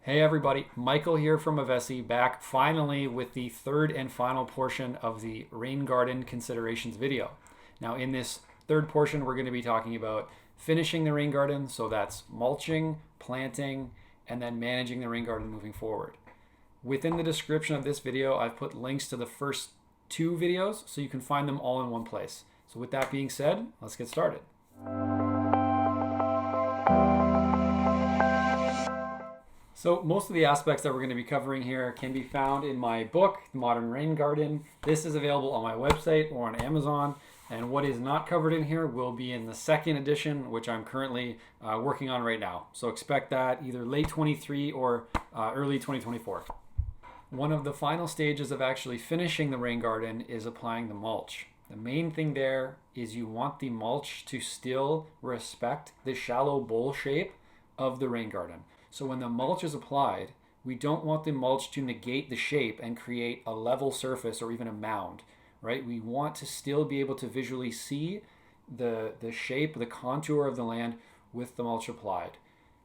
Hey everybody, Michael here from Avesi, back finally with the third and final portion of the rain garden considerations video. Now in this third portion, we're going to be talking about finishing the rain garden, so that's mulching, planting, and then managing the rain garden moving forward. Within the description of this video, I've put links to the first two videos so you can find them all in one place. So with that being said, let's get started. So most of the aspects that we're going to be covering here can be found in my book, The Modern Rain Garden. This is available on my website or on Amazon. And what is not covered in here will be in the second edition, which I'm currently working on right now. So expect that either late 23 or early 2024. One of the final stages of actually finishing the rain garden is applying the mulch. The main thing there is you want the mulch to still respect the shallow bowl shape of the rain garden. So when the mulch is applied, we don't want the mulch to negate the shape and create a level surface or even a mound, right? We want to still be able to visually see the shape, the contour of the land with the mulch applied.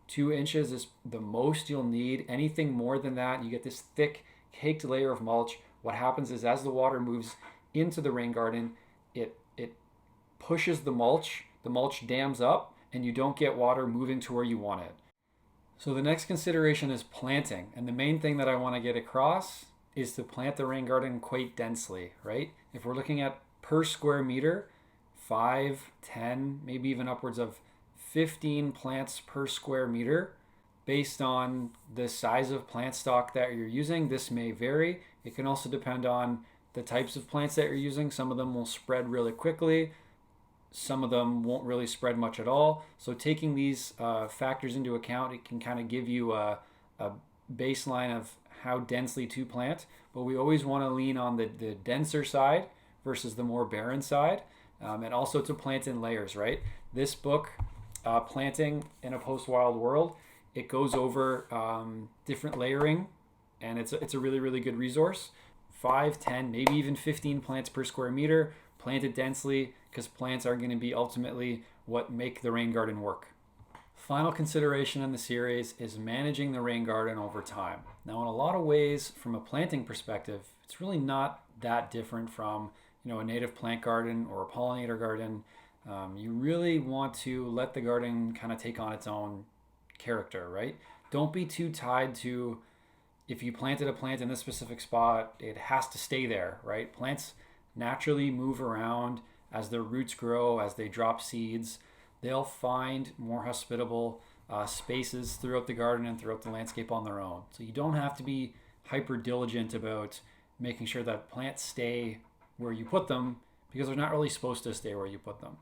2 inches is the most you'll need. Anything more than that, you get this thick caked layer of mulch. What happens is as the water moves into the rain garden, it pushes the mulch dams up, and you don't get water moving to where you want it. So the next consideration is planting. And the main thing that I want to get across is to plant the rain garden quite densely, right? If we're looking at per square meter, 5, 10, maybe even upwards of 15 plants per square meter, based on the size of plant stock that you're using. This may vary. It can also depend on the types of plants that you're using. Some of them will spread really quickly. Some of them won't really spread much at all. So taking these factors into account, it can kind of give you a baseline of how densely to plant. But we always want to lean on the denser side versus the more barren side, and also to plant in layers, right? This book, Planting in a Post-Wild World, it goes over different layering, and it's a really, really good resource. 5, 10, maybe even 15 plants per square meter, planted densely, because plants are going to be ultimately what make the rain garden work. Final consideration in the series is managing the rain garden over time. Now, in a lot of ways, from a planting perspective, it's really not that different from a native plant garden or a pollinator garden. You really want to let the garden kind of take on its own character, right? Don't be too tied to, if you planted a plant in this specific spot, it has to stay there, right? Plants naturally move around as their roots grow, as they drop seeds. They'll find more hospitable spaces throughout the garden and throughout the landscape on their own. So you don't have to be hyper diligent about making sure that plants stay where you put them, because they're not really supposed to stay where you put them.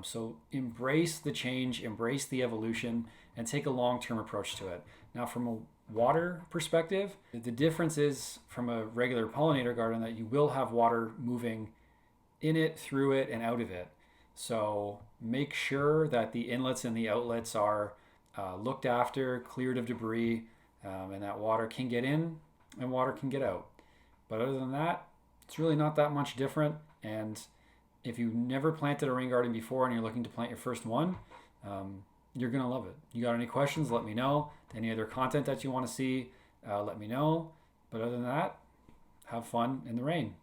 So embrace the change, embrace the evolution, and take a long-term approach to it. Now, from a water perspective, the difference is from a regular pollinator garden that you will have water moving in it, through it, and out of it. So make sure that the inlets and the outlets are looked after, cleared of debris, and that water can get in and water can get out. But other than that, it's really not that much different. And if you've never planted a rain garden before and you're looking to plant your first one, you're going to love it. You got any questions, let me know. Any other content that you want to see, let me know. But other than that, have fun in the rain.